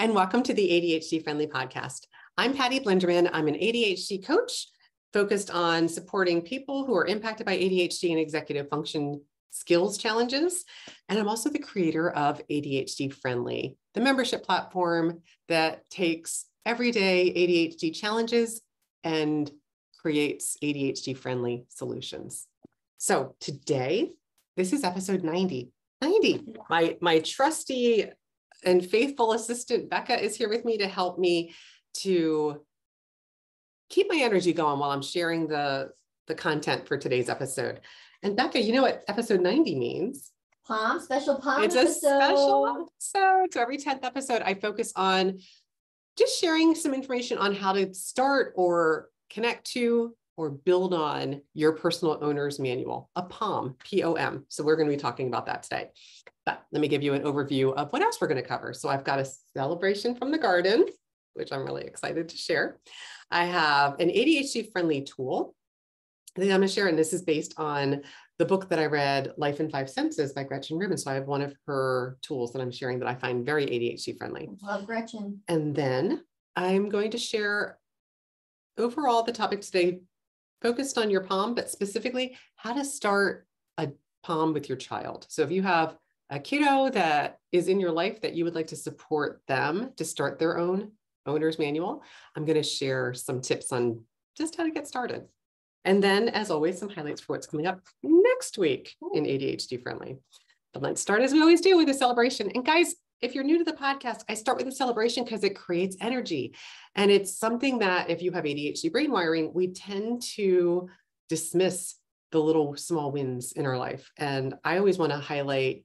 and welcome to the ADHD Friendly Podcast. I'm Patty Blinderman. I'm an ADHD coach focused on supporting people who are impacted by ADHD and executive function skills challenges. And I'm also the creator of ADHD Friendly, the membership platform that takes everyday ADHD challenges and creates ADHD friendly solutions. So today, this is episode 90. My trusty and faithful assistant, Becca, is here with me to help me to keep my energy going while I'm sharing the content for today's episode. And Becca, you know what episode 90 means? Special POM episode. It's a special episode. So every 10th episode, I focus on just sharing some information on how to start or connect to or build on your personal owner's manual, a POM, P-O-M. So we're going to be talking about that today. But let me give you an overview of what else we're going to cover. So I've got a celebration from the garden, which I'm really excited to share. I have an ADHD friendly tool that I'm going to share, and this is based on the book that I read, Life in 5 Senses by Gretchen Rubin. So I have one of her tools that I'm sharing that I find very ADHD friendly. Love Gretchen. And then I'm going to share overall the topic today focused on your POM, but specifically how to start a POM with your child. So if you have a kiddo that is in your life that you would like to support them to start their own owner's manual, I'm going to share some tips on just how to get started. And then, as always, some highlights for what's coming up next week in ADHD Friendly. But let's start, as we always do, with a celebration. And guys, if you're new to the podcast, I start with a celebration because it creates energy. And it's something that if you have ADHD brain wiring, we tend to dismiss the little small wins in our life. And I always want to highlight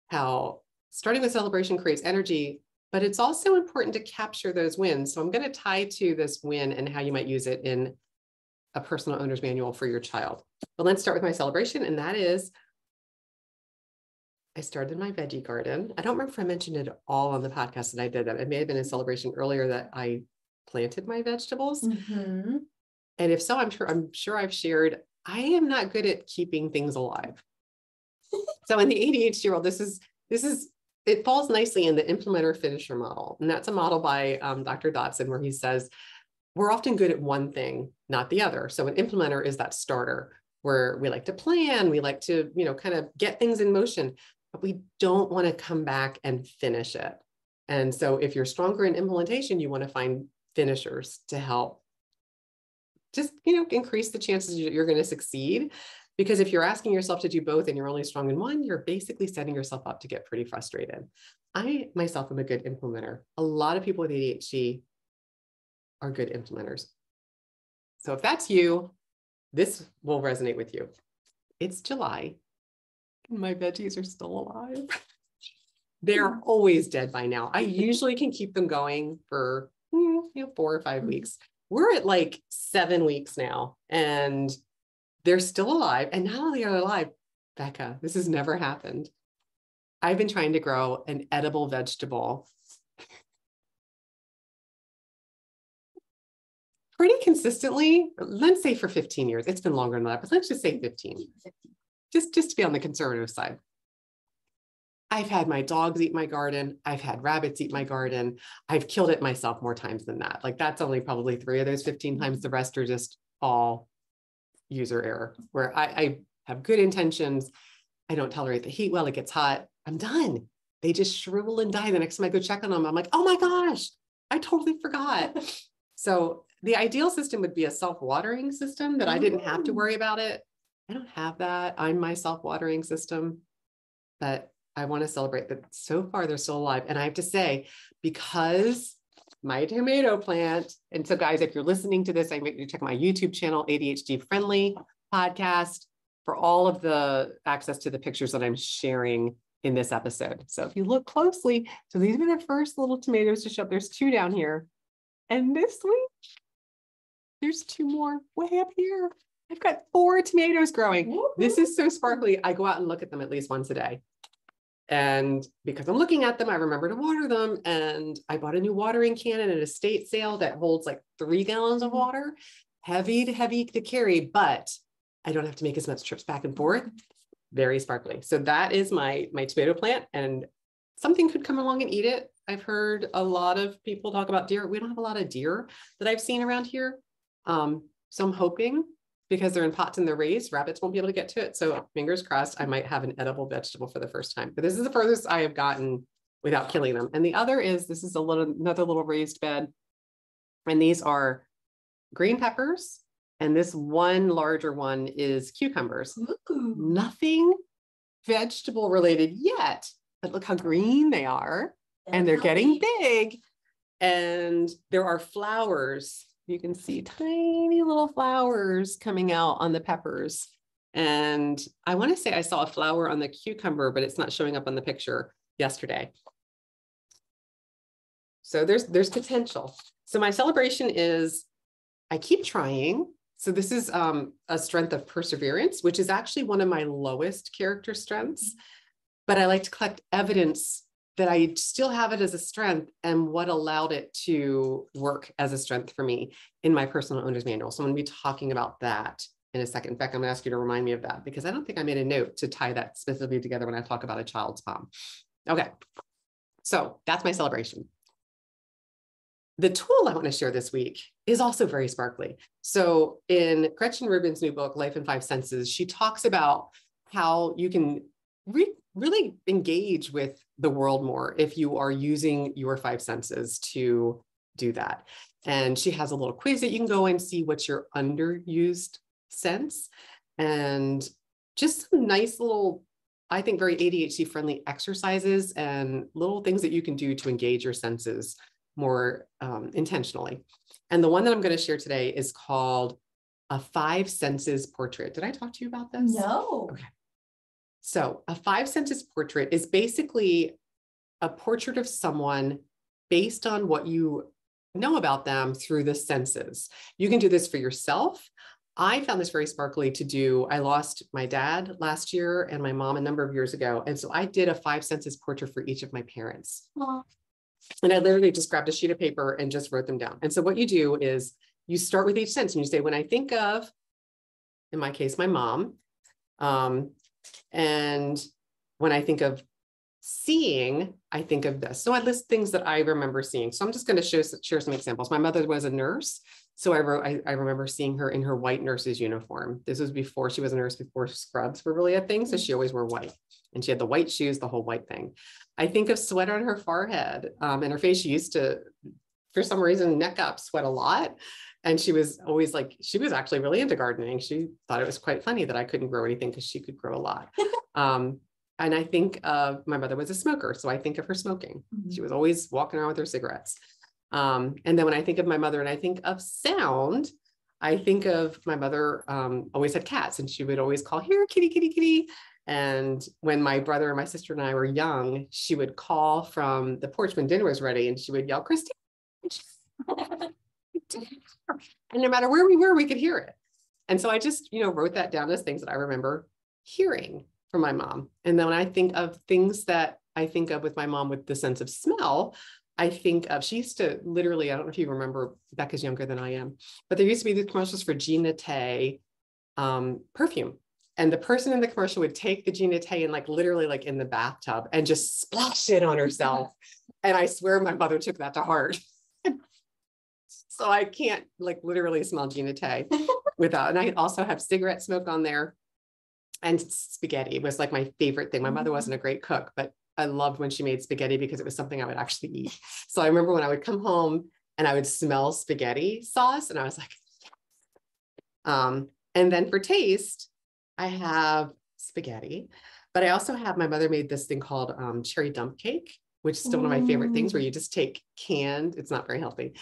how starting with celebration creates energy, but it's also important to capture those wins. So I'm going to tie to this win and how you might use it in a personal owner's manual for your child. But let's start with my celebration. And that is, I started my veggie garden. I don't remember if I mentioned it all on the podcast that I did that. It may have been a celebration earlier that I planted my vegetables. Mm-hmm. And if so, I'm sure I've shared, I am not good at keeping things alive. So in the ADHD world, it falls nicely in the implementer finisher model. And that's a model by Dr. Dotson, where he says, we're often good at one thing, not the other. So an implementer is that starter where we like to plan, we like to, kind of get things in motion, but we don't want to come back and finish it. And so if you're stronger in implementation, you want to find finishers to help just, increase the chances you're going to succeed. Because if you're asking yourself to do both and you're only strong in one, you're basically setting yourself up to get pretty frustrated. I myself am a good implementer. A lot of people with ADHD are good implementers. So if that's you, this will resonate with you. It's July. My veggies are still alive. They're always dead by now. I usually can keep them going for 4 or 5 weeks. We're at like 7 weeks now, and they're still alive. And not only are they alive, Becca, this has never happened. I've been trying to grow an edible vegetable pretty consistently, let's say for 15 years. It's been longer than that, but let's just say 15. Just to be on the conservative side. I've had my dogs eat my garden. I've had rabbits eat my garden. I've killed it myself more times than that. Like that's only probably 3 of those 15 times. The rest are just all user error, where I have good intentions. I don't tolerate the heat well, it gets hot. I'm done. They just shrivel and die. The next time I go check on them, I'm like, oh my gosh, I totally forgot. So the ideal system would be a self-watering system that I didn't have to worry about it. I don't have that. I'm my self-watering system, but I want to celebrate that so far they're still alive. And I have to say, because my tomato plant, and so guys, if you're listening to this, I invite you to check my YouTube channel, ADHD Friendly Podcast, for all of the access to the pictures that I'm sharing in this episode. So if you look closely, so these are the first little tomatoes to show up. There's 2 down here. And this week, there's 2 more way up here. I've got 4 tomatoes growing. Woo-hoo. This is so sparkly. I go out and look at them at least once a day. And because I'm looking at them, I remember to water them. And I bought a new watering can at an estate sale that holds like 3 gallons of water. Heavy to carry, but I don't have to make as much trips back and forth. Very sparkly. So that is my tomato plant, and something could come along and eat it. I've heard a lot of people talk about deer. We don't have a lot of deer that I've seen around here. So I'm hoping, because they're in pots and they're raised, rabbits won't be able to get to it. So fingers crossed, I might have an edible vegetable for the first time. But this is the furthest I have gotten without killing them. And the other is, this is another little raised bed. And these are green peppers. And this one larger one is cucumbers. Ooh. Nothing vegetable related yet, but look how green they are. And they're getting big. And there are flowers. You can see tiny little flowers coming out on the peppers. And I want to say I saw a flower on the cucumber, but it's not showing up on the picture yesterday. So there's potential. So my celebration is, I keep trying. So this is a strength of perseverance, which is actually one of my lowest character strengths, but I like to collect evidence that I still have it as a strength and what allowed it to work as a strength for me in my personal owner's manual. So I'm going to be talking about that in a second. In fact, I'm going to ask you to remind me of that because I don't think I made a note to tie that specifically together when I talk about a child's palm. Okay, so that's my celebration. The tool I want to share this week is also very sparkly. So in Gretchen Rubin's new book, Life in Five Senses, she talks about how you can really engage with the world more if you are using your five senses to do that. And she has a little quiz that you can go and see what's your underused sense, and just some nice little, I think, very ADHD friendly exercises and little things that you can do to engage your senses more intentionally. And the one that I'm going to share today is called a five senses portrait. Did I talk to you about this? No. Okay. So a five senses portrait is basically a portrait of someone based on what you know about them through the senses. You can do this for yourself. I found this very sparkly to do. I lost my dad last year and my mom a number of years ago. And so I did a five senses portrait for each of my parents. Aww. And I literally just grabbed a sheet of paper and just wrote them down. And so what you do is you start with each sense and you say, when I think of, in my case, my mom, and when I think of seeing, I think of this. So I list things that I remember seeing. So I'm just going to share some examples. My mother was a nurse. So I remember seeing her in her white nurse's uniform. This was before she was a nurse, before scrubs were really a thing. So she always wore white, and she had the white shoes, the whole white thing. I think of sweat on her forehead and her face. She used to, for some reason, neck up, sweat a lot. And she was always like, she was actually really into gardening. She thought it was quite funny that I couldn't grow anything because she could grow a lot. And I think of, my mother was a smoker. So I think of her smoking. Mm-hmm. She was always walking around with her cigarettes. And then when I think of my mother and I think of sound, I think of my mother always had cats, and she would always call, here, kitty, kitty, kitty. And when my brother and my sister and I were young, she would call from the porch when dinner was ready, and she would yell, Christine. And no matter where we were, we could hear it. And so I just, wrote that down as things that I remember hearing from my mom. And then when I think of things that I think of with my mom with the sense of smell, I think of, she used to literally, I don't know if you remember, Becca's younger than I am, but there used to be these commercials for Jean Naté perfume. And the person in the commercial would take the Jean Naté and literally in the bathtub and just splash it on herself. And I swear my mother took that to heart. So I can't literally smell Jean Naté without, and I also have cigarette smoke on there, and spaghetti was my favorite thing. My mother wasn't a great cook, but I loved when she made spaghetti because it was something I would actually eat. So I remember when I would come home and I would smell spaghetti sauce, and I was like, and then for taste, I have spaghetti, but I also have, my mother made this thing called cherry dump cake, which is still one of my favorite things, where you just take canned, it's not very healthy,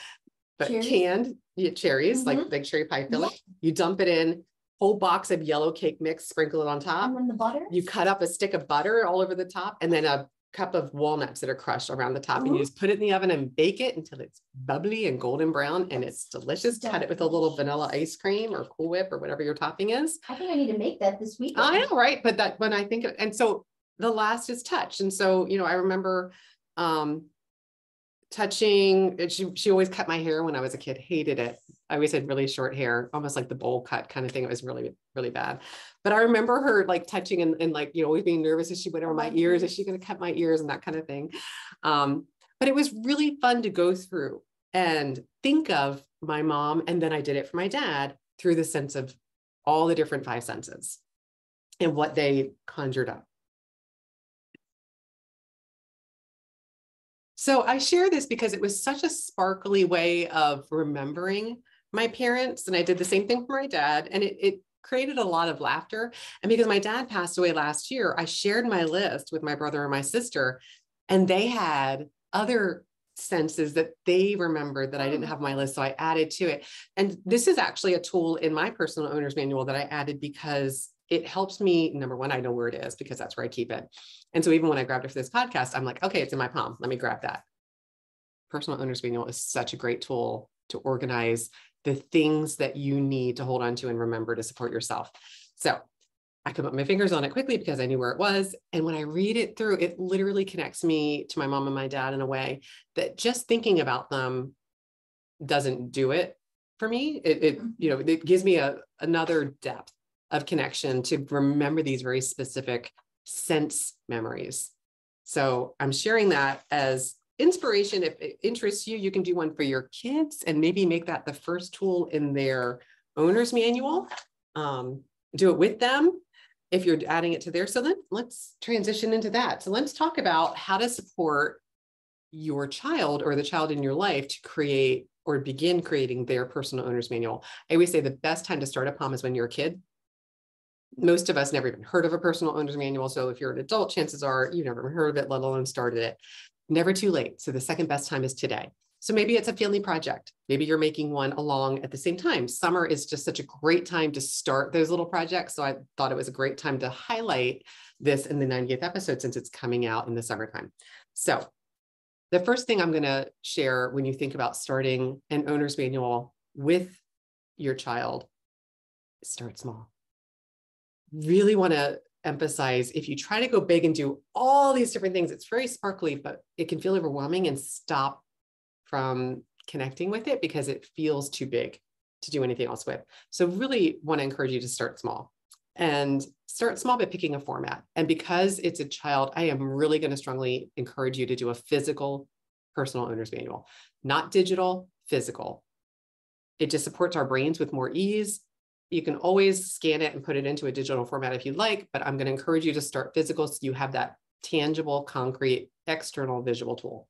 but canned cherries, like cherry pie filling, you dump it in, whole box of yellow cake mix, sprinkle it on top. And then the butter? You cut up a stick of butter all over the top, and then a cup of walnuts that are crushed around the top. And you just put it in the oven and bake it until it's bubbly and golden brown, and it's delicious. Cut it with a little vanilla ice cream or Cool Whip or whatever your topping is. I think I need to make that this week. I know, right? But that, when I think of, and so the last is touch. And so, I remember touching, she always cut my hair when I was a kid, hated it. I always had really short hair, almost like the bowl cut kind of thing. It was really, really bad. But I remember her touching and always being nervous. Is she went over my ears? Is she going to cut my ears and that kind of thing? But But it was really fun to go through and think of my mom. And then I did it for my dad through the sense of all the different five senses and what they conjured up. So I share this because it was such a sparkly way of remembering my parents. And I did the same thing for my dad. And it created a lot of laughter. And because my dad passed away last year, I shared my list with my brother and my sister, and they had other senses that they remembered that I didn't have on my list. So I added to it. And this is actually a tool in my personal owner's manual that I added because it helps me. Number one, I know where it is because that's where I keep it. And so even when I grabbed it for this podcast, I'm like, okay, it's in my palm. Let me grab that. Personal owner's manual is such a great tool to organize the things that you need to hold on to and remember to support yourself. So I could put my fingers on it quickly because I knew where it was. And when I read it through, it literally connects me to my mom and my dad in a way that just thinking about them doesn't do it for me. It gives me another depth of connection to remember these very specific sense memories. So I'm sharing that as inspiration. If it interests you, you can do one for your kids and maybe make that the first tool in their owner's manual. Do it with them if you're adding it to there. So let's transition into that. So let's talk about how to support your child or the child in your life to create or begin creating their personal owner's manual. I always say the best time to start a POM is when you're a kid. Most of us never even heard of a personal owner's manual. So if you're an adult, chances are you've never heard of it, let alone started it. Never too late. So the second best time is today. So maybe it's a family project. Maybe you're making one along at the same time. Summer is just such a great time to start those little projects. So I thought it was a great time to highlight this in the 90th episode since it's coming out in the summertime. So the first thing I'm going to share when you think about starting an owner's manual with your child, start small. Really want to emphasize, if you try to go big and do all these different things, it's very sparkly, but it can feel overwhelming and stop from connecting with it because it feels too big to do anything else with. So really want to encourage you to start small and start small by picking a format. And because it's a child, I am really going to strongly encourage you to do a physical personal owner's manual, not digital, physical. It just supports our brains with more ease. You can always scan it and put it into a digital format if you like, but I'm going to encourage you to start physical so you have that tangible, concrete, external visual tool.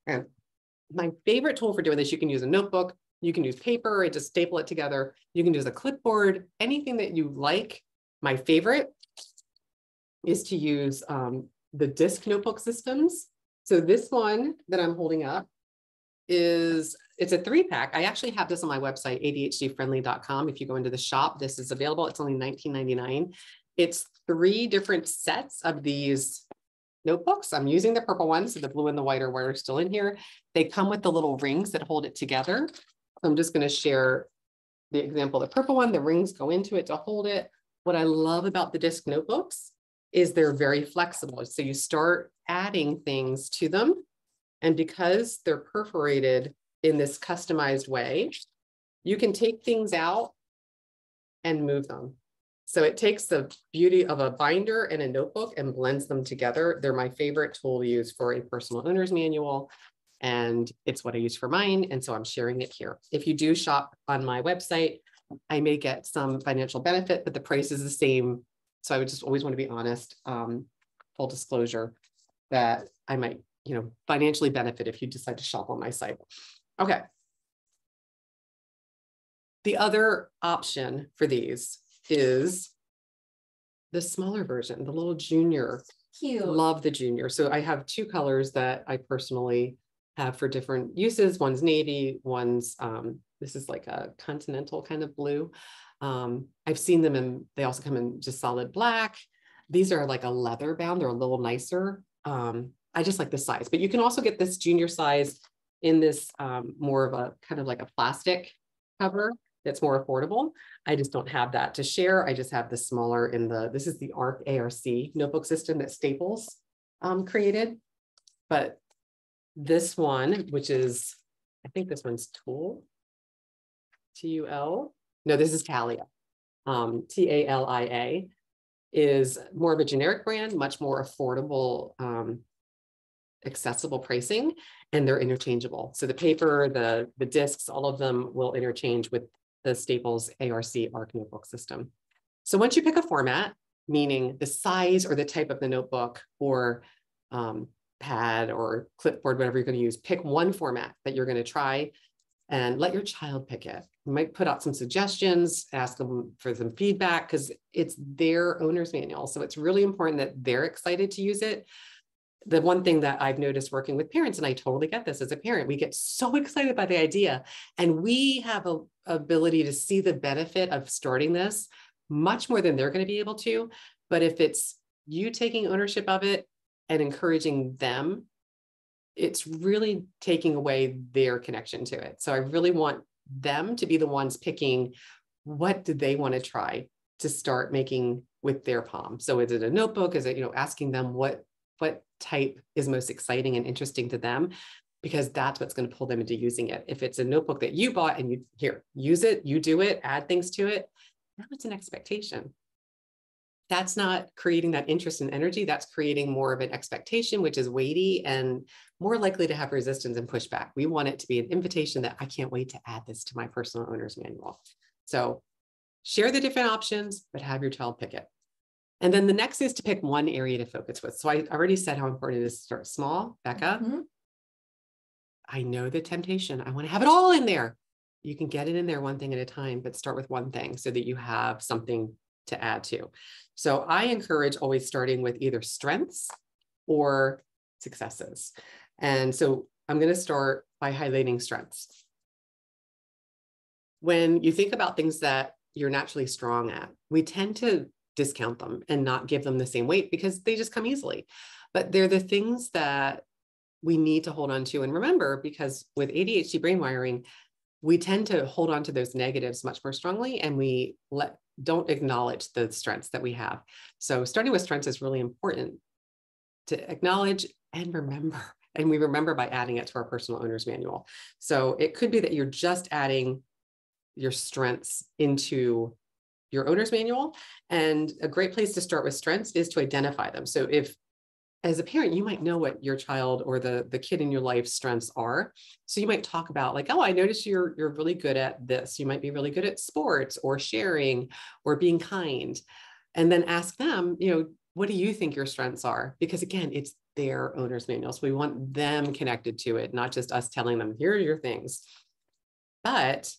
And my favorite tool for doing this, you can use a notebook, you can use paper and just staple it together. You can use a clipboard, anything that you like. My favorite is to use the disc notebook systems. So this one that I'm holding up it's a 3-pack. I actually have this on my website, ADHDfriendly.com. If you go into the shop, this is available. It's only $19.99. It's 3 different sets of these notebooks. I'm using the purple one, so the blue and the white are still in here. They come with the little rings that hold it together. So I'm just going to share the example. The purple one, the rings go into it to hold it. What I love about the disc notebooks is they're very flexible. So you start adding things to them. And because they're perforated in this customized way, you can take things out and move them. So it takes the beauty of a binder and a notebook and blends them together. They're my favorite tool to use for a personal owner's manual. And it's what I use for mine. And so I'm sharing it here. If you do shop on my website, I may get some financial benefit, but the price is the same. So I would just always want to be honest, full disclosure, that I might financially benefit if you decide to shop on my site. Okay. The other option for these is the smaller version, the little junior. Cute. Love the junior. So I have 2 colors that I personally have for different uses. One's navy, one's, this is like a continental kind of blue. I've seen them in, they also come in just solid black. These are like a leather bound. They're a little nicer. I just like the size, but you can also get this junior size in this more of a kind of like a plastic cover that's more affordable. I just don't have that to share. I just have the smaller in this is the ARC notebook system that Staples created. But this one, which is, I think this one's Tool, T-U-L. No, this is Talia, T-A-L-I-A, is more of a generic brand, much more affordable accessible pricing, and they're interchangeable. So the paper, the discs, all of them will interchange with the Staples ARC notebook system. So once you pick a format, meaning the size or the type of the notebook or pad or clipboard, whatever you're going to use, pick one format that you're going to try and let your child pick it. You might put out some suggestions, ask them for some feedback because it's their owner's manual. So it's really important that they're excited to use it. The one thing that I've noticed working with parents, and I totally get this as a parent, we get so excited by the idea and we have a ability to see the benefit of starting this much more than they're going to be able to. But if it's you taking ownership of it and encouraging them, it's really taking away their connection to it. So I really want them to be the ones picking what do they want to try to start making with their palm. So is it a notebook? Is it, asking them what type is most exciting and interesting to them, because that's what's going to pull them into using it. If it's a notebook that you bought and you use it, you do it, add things to it, now it's an expectation. That's not creating that interest and energy. That's creating more of an expectation, which is weighty and more likely to have resistance and pushback. We want it to be an invitation that I can't wait to add this to my personal owner's manual. So share the different options, but have your child pick it. And then the next is to pick one area to focus with. So I already said how important it is to start small. Becca, I know the temptation. I want to have it all in there. You can get it in there one thing at a time, but start with one thing so that you have something to add to. So I encourage always starting with either strengths or successes. And so I'm going to start by highlighting strengths. When you think about things that you're naturally strong at, we tend to discount them and not give them the same weight because they just come easily. But they're the things that we need to hold on to and remember, because with ADHD brain wiring, we tend to hold on to those negatives much more strongly, and we don't acknowledge the strengths that we have. So starting with strengths is really important to acknowledge and remember. And we remember by adding it to our personal owner's manual. So it could be that you're just adding your strengths into your owner's manual. And a great place to start with strengths is to identify them. So if, as a parent, you might know what your child or the kid in your life's strengths are. So you might talk about like, oh, I noticed you're really good at this. You might be really good at sports or sharing or being kind. And then ask them, what do you think your strengths are? Because again, it's their owner's manual. So we want them connected to it, not just us telling them, here are your things. But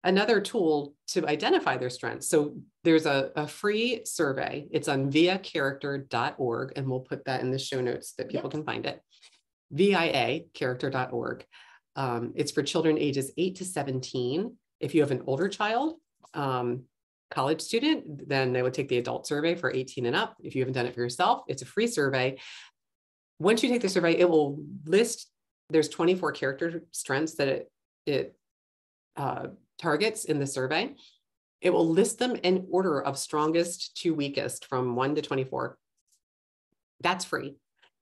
another tool to identify their strengths. So there's a free survey. It's on viacharacter.org, and we'll put that in the show notes that people can find it. viacharacter.org. It's for children ages 8 to 17. If you have an older child, college student, then they would take the adult survey for 18 and up. If you haven't done it for yourself, it's a free survey. Once you take the survey, it will list, there's 24 character strengths that it targets in the survey. It will list them in order of strongest to weakest from 1 to 24. That's free.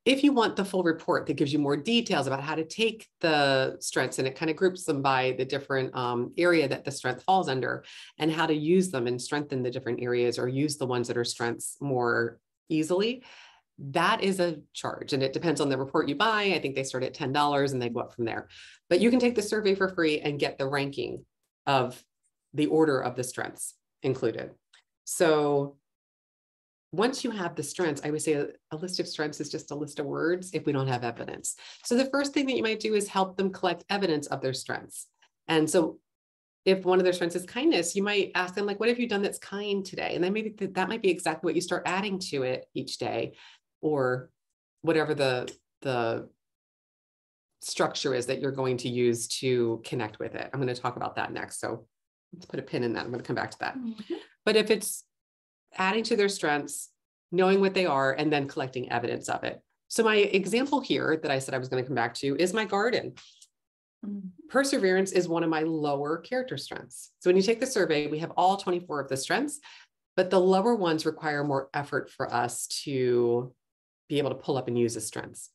If you want the full report that gives you more details about how to take the strengths, and it kind of groups them by the different area that the strength falls under and how to use them and strengthen the different areas or use the ones that are strengths more easily, that is a charge. And it depends on the report you buy. I think they start at $10 and they go up from there. But you can take the survey for free and get the ranking of the order of the strengths included. So once you have the strengths, I would say a list of strengths is just a list of words if we don't have evidence. So the first thing that you might do is help them collect evidence of their strengths. And so if one of their strengths is kindness, you might ask them, like, what have you done that's kind today? And then maybe that might be exactly what you start adding to it each day, or whatever the structure is that you're going to use to connect with it. I'm going to talk about that next. So let's put a pin in that. I'm going to come back to that. But if it's adding to their strengths, knowing what they are, and then collecting evidence of it. So my example here that I said I was going to come back to is my garden. Perseverance is one of my lower character strengths. So when you take the survey, we have all 24 of the strengths, but the lower ones require more effort for us to be able to pull up and use as strengths.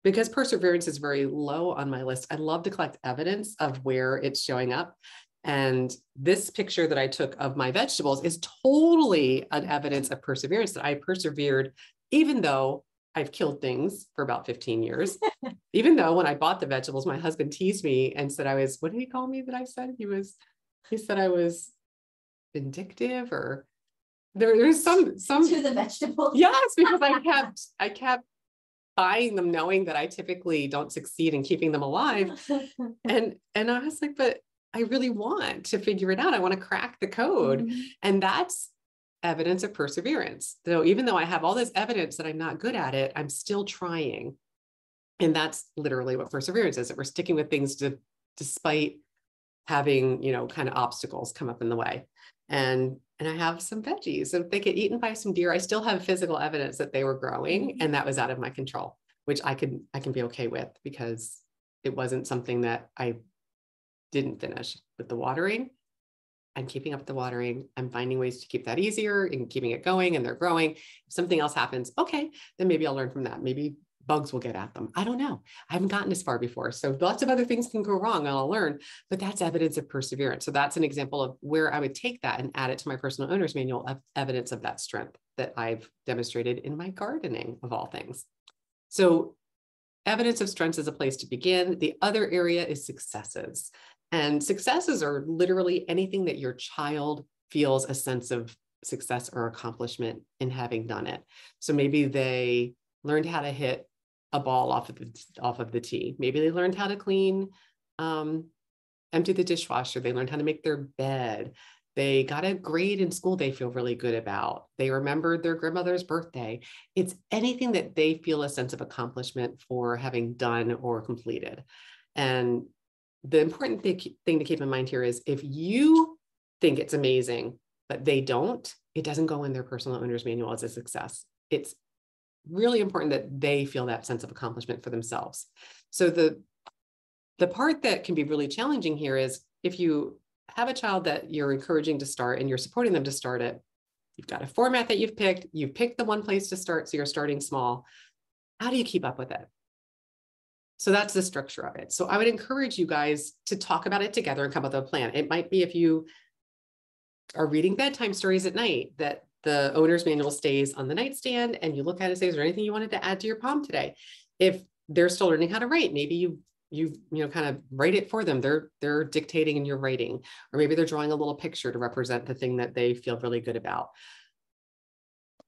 Because perseverance is very low on my list, I love to collect evidence of where it's showing up. And this picture that I took of my vegetables is totally an evidence of perseverance, that I persevered, even though I've killed things for about 15 years. Even though when I bought the vegetables, my husband teased me and said what did he call me that I said? He said I was vindictive, or there's some To the vegetables. Yes, because I kept buying them knowing that I typically don't succeed in keeping them alive. And I was like, but I really want to figure it out. I want to crack the code. Mhm. And that's evidence of perseverance. So even though I have all this evidence that I'm not good at it, I'm still trying. And that's literally what perseverance is, that we're sticking with things despite having, kind of obstacles come up in the way. And I have some veggies. So if they get eaten by some deer, I still have physical evidence that they were growing, and that was out of my control, which I can be okay with, because it wasn't something that I didn't finish. With the watering, I'm keeping up with the watering. I'm finding ways to keep that easier and keeping it going, and they're growing. If something else happens, okay, then maybe I'll learn from that. Maybe bugs will get at them. I don't know. I haven't gotten this far before. So lots of other things can go wrong and I'll learn, but that's evidence of perseverance. So that's an example of where I would take that and add it to my personal owner's manual of evidence of that strength that I've demonstrated in my gardening, of all things. So evidence of strengths is a place to begin. The other area is successes. And successes are literally anything that your child feels a sense of success or accomplishment in having done it. So maybe they learned how to hit a ball off of the tee. Maybe they learned how to clean, empty the dishwasher. They learned how to make their bed. They got a grade in school they feel really good about. They remembered their grandmother's birthday. It's anything that they feel a sense of accomplishment for having done or completed. And the important thing to keep in mind here is, if you think it's amazing, but they don't, it doesn't go in their personal owner's manual as a success. It's really important that they feel that sense of accomplishment for themselves. So the part that can be really challenging here is, if you have a child that you're encouraging to start and you're supporting them to start it, you've got a format that you've picked the one place to start, so you're starting small. How do you keep up with it? So that's the structure of it. So I would encourage you guys to talk about it together and come up with a plan. It might be, if you are reading bedtime stories at night, that the owner's manual stays on the nightstand and you look at it and say, is there anything you wanted to add to your POM today? If they're still learning how to write, maybe you kind of write it for them. They're dictating and you're writing, or maybe they're drawing a little picture to represent the thing that they feel really good about.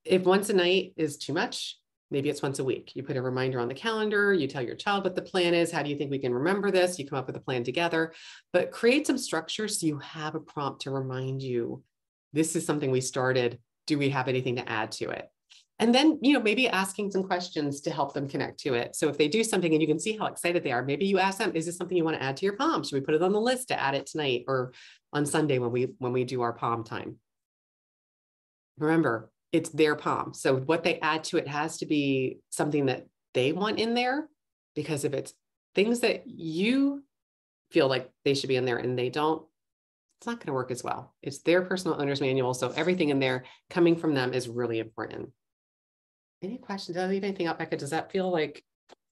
If once a night is too much, maybe it's once a week. You put a reminder on the calendar, you tell your child what the plan is. How do you think we can remember this? You come up with a plan together, but create some structure so you have a prompt to remind you, this is something we started. Do we have anything to add to it? And then, maybe asking some questions to help them connect to it. So if they do something and you can see how excited they are, maybe you ask them, is this something you want to add to your POM? Should we put it on the list to add it tonight or on Sunday when we do our POM time? Remember, it's their POM. So what they add to it has to be something that they want in there, because if it's things that you feel like they should be in there and they don't, it's not going to work as well. It's their personal owner's manual. So everything in there coming from them is really important. Any questions? Did I leave anything out, Becca? Does that feel like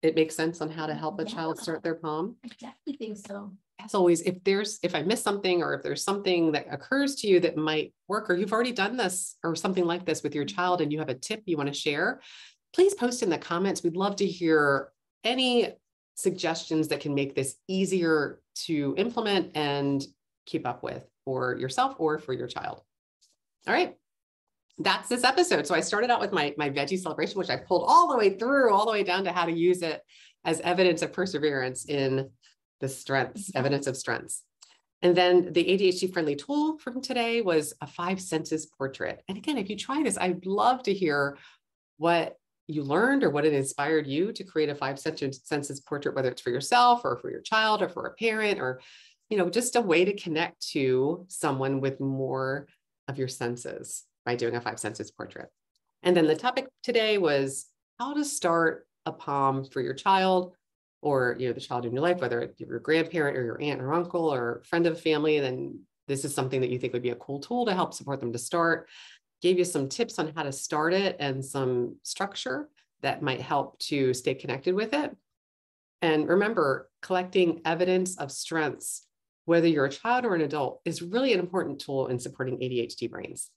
it makes sense on how to help a child start their POM? I definitely think so. As always, if I miss something, or if there's something that occurs to you that might work, or you've already done this or something like this with your child and you have a tip you want to share, please post in the comments. We'd love to hear any suggestions that can make this easier to implement and keep up with for yourself or for your child. All right. That's this episode. So I started out with my veggie celebration, which I pulled all the way down to how to use it as evidence of perseverance in the strengths, evidence of strengths. And then the ADHD friendly tool from today was a 5 senses portrait. And again, if you try this, I'd love to hear what you learned or what it inspired you to create a 5 senses portrait, whether it's for yourself or for your child or for a parent, or, just a way to connect to someone with more of your senses by doing a 5 senses portrait. And then the topic today was how to start a POM for your child, or the child in your life, whether it's your grandparent or your aunt or uncle or friend of the family. Then this is something that you think would be a cool tool to help support them to start. Gave you some tips on how to start it and some structure that might help to stay connected with it. And remember, collecting evidence of strengths, whether you're a child or an adult, is really an important tool in supporting ADHD brains.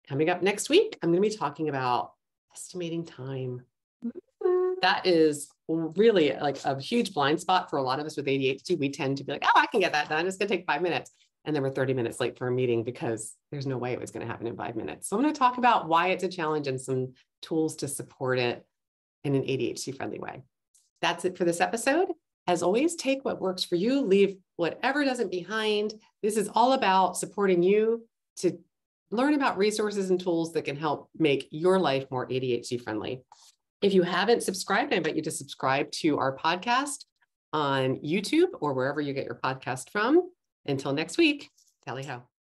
Coming up next week, I'm going to be talking about estimating time. that is really like a huge blind spot for a lot of us with ADHD. We tend to be like, oh, I can get that done. It's going to take 5 minutes. And then we're 30 minutes late for a meeting because there's no way it was going to happen in 5 minutes. So I'm going to talk about why it's a challenge and some tools to support it in an ADHD friendly way. That's it for this episode. As always, take what works for you, leave whatever doesn't behind. This is all about supporting you to learn about resources and tools that can help make your life more ADHD friendly. If you haven't subscribed, I invite you to subscribe to our podcast on YouTube or wherever you get your podcast from. Until next week, tally ho.